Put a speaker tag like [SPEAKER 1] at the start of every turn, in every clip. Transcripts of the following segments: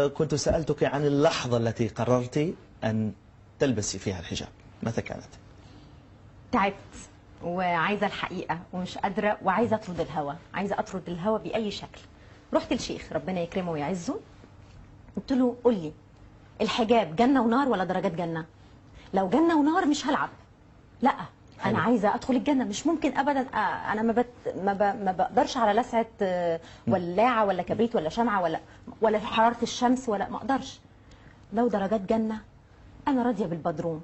[SPEAKER 1] كنت سألتك عن اللحظة التي قررت أن تلبسي فيها الحجاب، متى كانت؟
[SPEAKER 2] تعبت وعايزه الحقيقه ومش قادره وعايزه اطرد الهوى، عايزه اطرد الهوى باي شكل. رحت للشيخ ربنا يكرمه ويعزه، قلت له قول لي الحجاب جنه ونار ولا درجات جنه؟ لو جنه ونار مش هلعب، لا
[SPEAKER 1] حلو.
[SPEAKER 2] انا عايزه ادخل الجنه، مش ممكن ابدا. انا ما بقدرش على لسعه ولاعه ولا كبريت ولا شمعه ولا حراره الشمس، ولا ما اقدرش. لو درجات جنه انا راضيه بالبدروم.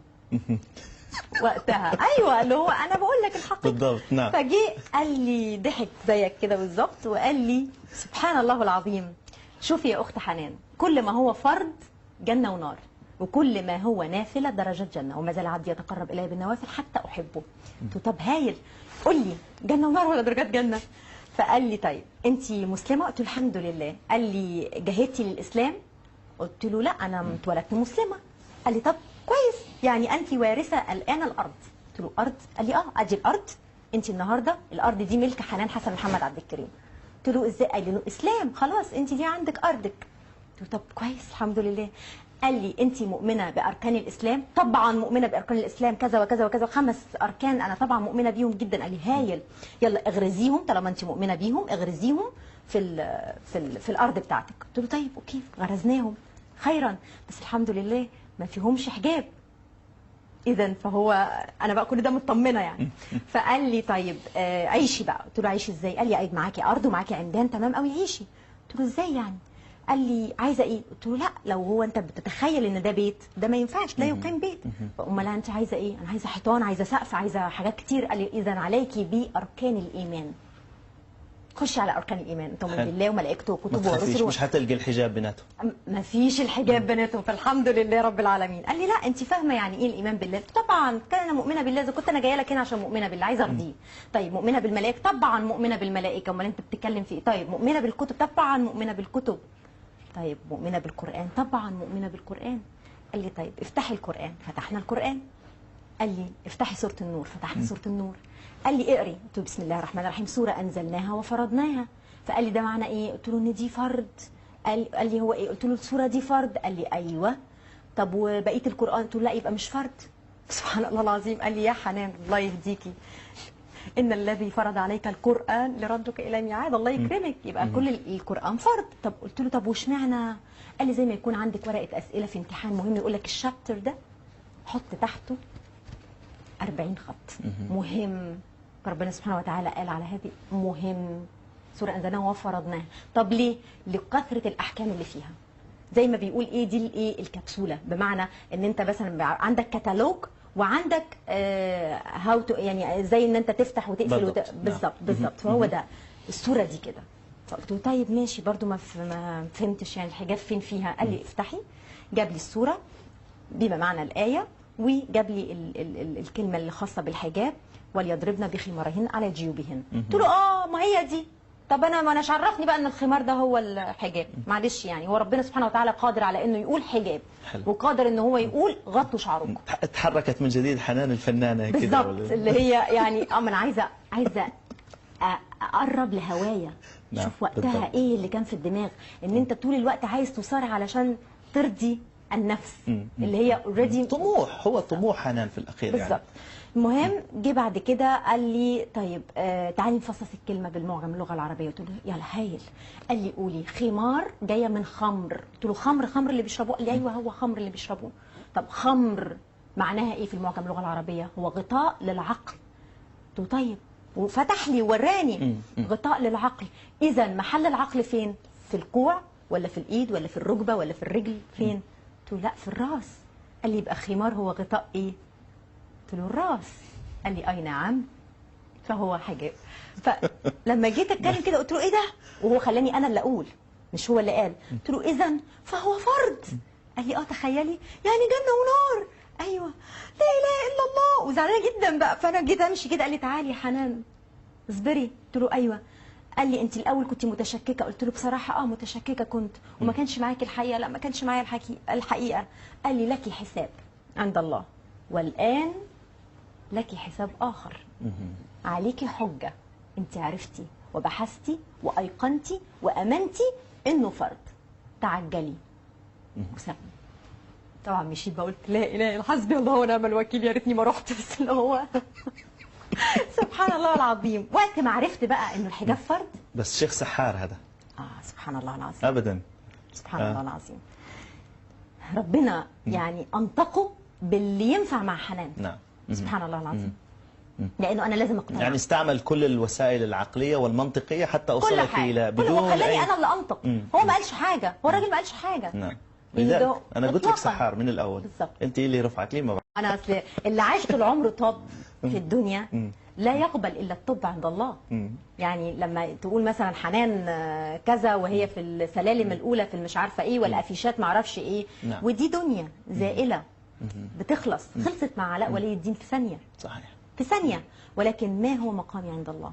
[SPEAKER 2] وقتها ايوه، اللي هو انا بقول لك الحقيقه
[SPEAKER 1] بالضبط. نعم.
[SPEAKER 2] فجي قال لي، ضحك زيك كده بالظبط وقال لي سبحان الله العظيم، شوفي يا اخت حنان، كل ما هو فرض جنه ونار، وكل ما هو نافله درجات جنه، وما زال عبدي يتقرب الي بالنوافل حتى احبه. قلت له طب هايل، قول لي جنه ونار ولا درجات جنه؟ فقال لي طيب انت مسلمه؟ قلت له الحمد لله. قال لي جاهدتي للاسلام؟ قلت له لا انا اتولدت مسلمه. قال لي طب كويس، يعني انت وارثه الان الارض. قلت له ارض؟ قال لي اه ادي الارض، انت النهارده الارض دي ملك حنان حسن محمد عبد الكريم. قلت له ازاي؟ قال لي اسلام، خلاص انت دي عندك ارضك. قلت له طب كويس الحمد لله. قال لي انت مؤمنه باركان الاسلام؟ طبعا مؤمنه باركان الاسلام، كذا وكذا وكذا، 5 اركان انا طبعا مؤمنه بيهم جدا. قال لي هايل، يلا اغرزيهم طالما انت مؤمنه بيهم، اغرزيهم في الارض بتاعتك. قلت له طيب اوكي، غرزناهم خيرا، بس الحمد لله ما فيهمش حجاب. اذا فهو انا بقى كل ده مطمنه يعني. فقال لي طيب عيشي بقى. قلت له عيشي ازاي؟ قال لي عيد معاكي ارض ومعاكي عمدان تمام قوي، عيشي. قلت له ازاي يعني؟ قال لي عايزه ايه؟ قلت له لا، لو هو انت بتتخيل ان ده بيت، ده ما ينفعش، لا يقيم بيت. امال انت عايزه ايه؟ انا عايزه حيطان، عايزه سقف، عايزه حاجات كتير. قال لي اذا عليكي باركان الايمان، خشي على اركان الايمان، تؤمن بالله وملائكته وكتبه ورسله.
[SPEAKER 1] مش هتلقي الحجاب بيناتهم،
[SPEAKER 2] ما فيش الحجاب بيناتهم، فالحمد لله رب العالمين. قال لي لا انت فاهمه يعني ايه الايمان بالله؟ طبعا كان انا مؤمنه بالله، اذا كنت انا جايه لك هنا عشان مؤمنه بالله عايزه ارضيه. طيب مؤمنه بالملائكه؟ طبعا مؤمنه بالملائكه، امال انت بتتكلم في ايه؟ طيب مؤمنه بالكتب؟ طبعا مؤمنه بالكتب. طيب مؤمنه بالقران؟ طبعا مؤمنه بالقران. قال لي طيب افتحي القران. فتحنا القران. قال لي افتحي سوره النور. فتحنا سوره النور. قال لي اقري. قلت له بسم الله الرحمن الرحيم، سوره انزلناها وفرضناها. فقال لي ده معنى ايه؟ قلت له ان دي فرض. قال لي هو ايه؟ قلت له السوره دي فرض. قال لي ايوه. طب وبقيه القران؟ قلت له لا يبقى مش فرض. سبحان الله العظيم. قال لي يا حنان الله يهديكي، ان الذي فرض عليك القران لردك الى ميعاد، الله يكرمك، يبقى كل القران فرض. طب قلت له طب واشمعنى؟ قال لي زي ما يكون عندك ورقه اسئله في امتحان مهم، يقول لك الشابتر ده حط تحته 40 خط مهم. ربنا سبحانه وتعالى قال على هذه مهم، سورة أنزلناها وفرضناها. طب ليه؟ لكثرة الأحكام اللي فيها. زي ما بيقول ايه دي الايه الكبسولة، بمعنى ان انت مثلا عندك كتالوج وعندك هاو تو، يعني زي ان انت تفتح وتقفل بالظبط بالظبط. فهو ده الصورة دي كده. فقلت له طيب ماشي، برضو ما فهمتش يعني الحجاب فين فيها. قال لي افتحي. جاب لي الصورة بما معنى الآية، وجاب لي الكلمة اللي خاصة بالحجاب، وليضربن بخمارهن على جيوبهن. قلت له ما هي دي. طب انا ما اناش عرفني بقى ان الخمار ده هو الحجاب، معلش يعني هو ربنا سبحانه وتعالى قادر على انه يقول حجاب. حلو. وقادر ان هو يقول غطوا شعركم.
[SPEAKER 1] اتحركت من جديد حنان الفنانه كده
[SPEAKER 2] بالظبط، اللي هي يعني ما انا عايزه اقرب لهوايا. نعم. شوف وقتها بالضبط. ايه اللي كان في الدماغ، ان انت طول الوقت عايز تصارع علشان ترضي النفس اللي هي اوريدي
[SPEAKER 1] طموح، هو طموح حنان في الاخير
[SPEAKER 2] بالظبط.
[SPEAKER 1] يعني.
[SPEAKER 2] المهم جه بعد كده قال لي طيب تعالي نفصص الكلمه بالمعجم اللغه العربيه. قلت له يلا هايل. قال لي قولي خمار جايه من خمر. قلت له خمر اللي بيشربوه؟ قال لي ايوه هو خمر اللي بيشربوه. طب خمر معناها ايه في المعجم اللغه العربيه؟ هو غطاء للعقل. قلت له طيب، وفتح لي ووراني غطاء للعقل. اذا محل العقل فين؟ في الكوع ولا في الايد ولا في الركبه ولا في الرجل؟ فين؟ قلت له لا في الراس. قال لي يبقى خمار هو غطاء ايه؟ قلت له الراس. قال لي اي نعم، فهو حجاب. فلما جيت اتكلم كده قلت له ايه ده؟ وهو خلاني انا اللي اقول مش هو اللي قال. قلت له اذا فهو فرض. قال لي تخيلي يعني جنه ونار. ايوه لا اله الا الله. وزعلانه جدا بقى. فانا جيت امشي كده قال لي تعالي يا حنان اصبري. قلت له ايوه. قال لي انت الاول كنت متشككه. قلت له بصراحه متشككه كنت، وما كانش معاكي الحقيقه. لا ما كانش معايا الحقيقه. قال لي لك حساب عند الله، والان لك حساب آخر. عليكي حجة، انت عرفتي وبحثتي وأيقنتي وأمنتي إنه فرض. تعجلي وسابني. طبعا مشيت بقولت لا اله الا حسبي الله ونعم الوكيل، يا ريتني ما رحت، بس اللي هو سبحان الله العظيم. وقت ما عرفت بقى انه الحجاب فرض.
[SPEAKER 1] بس شيخ سحار هذا.
[SPEAKER 2] سبحان الله العظيم.
[SPEAKER 1] ابدا.
[SPEAKER 2] سبحان الله العظيم. ربنا يعني انطقه باللي ينفع مع حنان.
[SPEAKER 1] نعم.
[SPEAKER 2] سبحان الله العظيم. لانه انا لازم اقتنع.
[SPEAKER 1] يعني استعمل كل الوسائل العقليه والمنطقيه حتى اوصلك الى
[SPEAKER 2] بدون خلاني انا اللي انطق. هو ما قالش حاجه، هو الراجل ما قالش حاجه.
[SPEAKER 1] نعم. لذلك انا قلت لك
[SPEAKER 2] إطلاقاً.
[SPEAKER 1] سحار من الاول.
[SPEAKER 2] بالظبط.
[SPEAKER 1] انت اللي رفعت لي، ما بعرف.
[SPEAKER 2] انا اصل اللي عايش طول عمره طب في الدنيا لا يقبل الا الطب عند الله. يعني لما تقول مثلا حنان كذا وهي في السلالم الاولى في المش عارفه ايه والافيشات ما اعرفش ايه.
[SPEAKER 1] نعم.
[SPEAKER 2] ودي دنيا زائله بتخلص. خلصت مع علاء ولي الدين في ثانيه.
[SPEAKER 1] صحيح.
[SPEAKER 2] في ثانيه. ولكن ما هو مقامي عند الله؟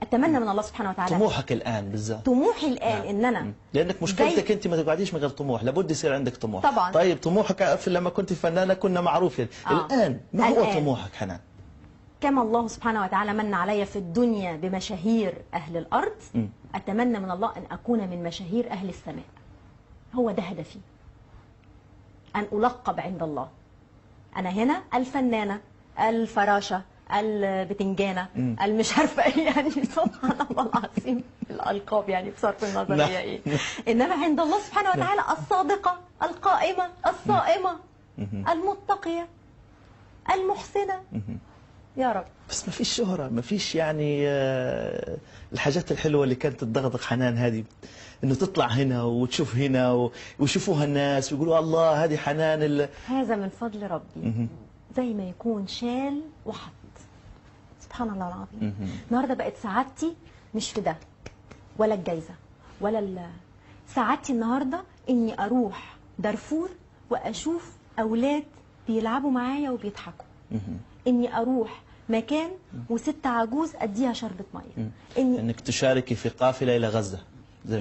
[SPEAKER 2] اتمنى من الله سبحانه وتعالى.
[SPEAKER 1] طموحك الان بالذات.
[SPEAKER 2] طموحي الان ان انا
[SPEAKER 1] لانك مشكلتك انت ما تقعديش من غير طموح، لابد يصير عندك طموح.
[SPEAKER 2] طبعا.
[SPEAKER 1] طيب طموحك لما كنت فنانه كنا معروفين. الان ما هو طموحك حنان؟
[SPEAKER 2] كما الله سبحانه وتعالى من علي في الدنيا بمشاهير أهل الأرض، أتمنى من الله أن أكون من مشاهير أهل السماء. هو ده هدفي، أن ألقب عند الله. أنا هنا الفنانة، الفراشة، البتنجانة، المش عارفة إيه، يعني سبحان الله العظيم الألقاب يعني بصرف النظر هي إيه. إنما عند الله سبحانه وتعالى الصادقة، القائمة، الصائمة، المتقية، المحسنة. يا رب.
[SPEAKER 1] بس ما فيش شهرة، ما فيش يعني الحاجات الحلوة اللي كانت تضغطك حنان هذه، انه تطلع هنا وتشوف هنا ويشوفوها الناس ويقولوا الله هذه حنان
[SPEAKER 2] هذا من فضل ربي. زي ما يكون شال وحط. سبحان الله العظيم. النهارده بقت سعادتي مش في ده ولا الجايزة ولا سعادتي النهارده اني اروح دارفور واشوف اولاد بيلعبوا معايا وبيضحكوا. اني اروح مكان وست عجوز اديها شربة ميه.
[SPEAKER 1] انك تشاركي في قافلة الى غزة.